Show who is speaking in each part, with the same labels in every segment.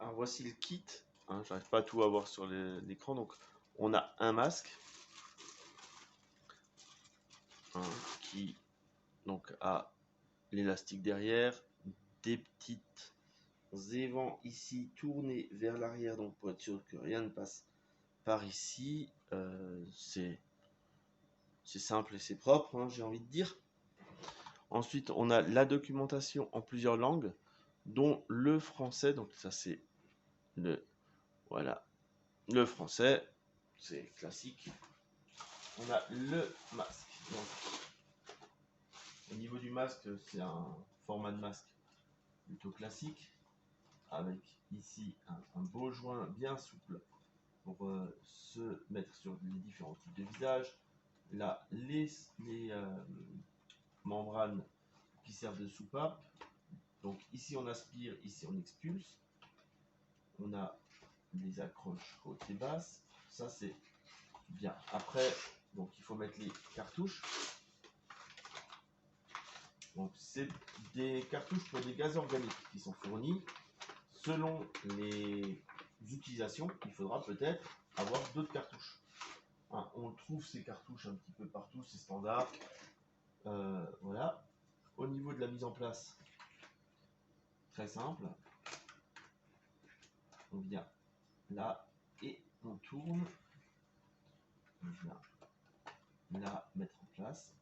Speaker 1: Alors voici le kit. Hein, j'arrive pas à tout avoir sur l'écran. Donc on a un masque qui donc a l'élastique derrière, des petites évents ici tournés vers l'arrière, donc pour être sûr que rien ne passe par ici. C'est simple et c'est propre, hein, j'ai envie de dire. Ensuite, on a la documentation en plusieurs langues, dont le français. Donc ça, c'est le français, c'est classique. On a le masque. Donc, au niveau du masque, c'est un format de masque plutôt classique, avec ici un beau joint bien souple pour se mettre sur les différents types de visages. Là, les membranes qui servent de soupape. Donc ici on aspire, ici on expulse. On a les accroches hautes et basses. Ça c'est bien. Après, donc il faut mettre les cartouches. Donc c'est des cartouches pour des gaz organiques qui sont fournis. Selon les utilisations, il faudra peut-être avoir d'autres cartouches. Hein, on trouve ces cartouches un petit peu partout, c'est standard. Voilà. Au niveau de la mise en place, très simple. On vient là et on tourne. On vient là mettre en place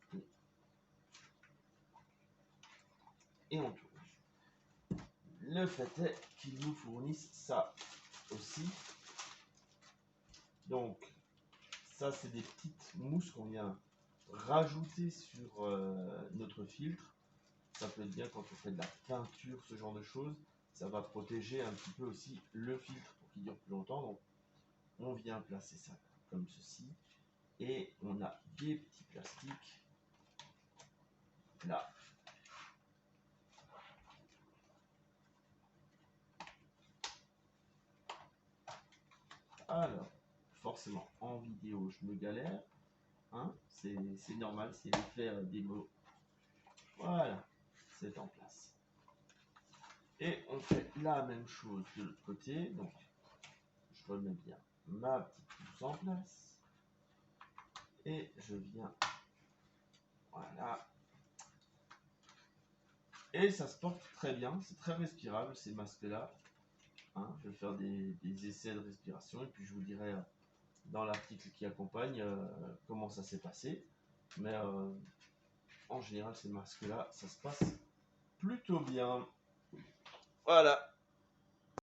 Speaker 1: et on tourne. Le fait est qu'ils nous fournissent ça aussi. Donc ça c'est des petites mousses qu'on vient rajouter sur notre filtre. Ça peut être bien quand on fait de la peinture, ce genre de choses. Ça va protéger un petit peu aussi le filtre pour qu'il dure plus longtemps. Donc on vient placer ça comme ceci. Et on a des petits plastiques là. Alors, forcément, en vidéo, je me galère. Hein, c'est normal, c'est l'effet démo. Voilà, c'est en place. Et on fait la même chose de l'autre côté. Donc, je remets bien ma petite pousse en place. Et je viens. Voilà. Et ça se porte très bien, c'est très respirable ces masques-là. Hein, je vais faire des essais de respiration et puis je vous dirai dans l'article qui accompagne comment ça s'est passé. Mais en général, ces masques-là, ça se passe plutôt bien. Voilà.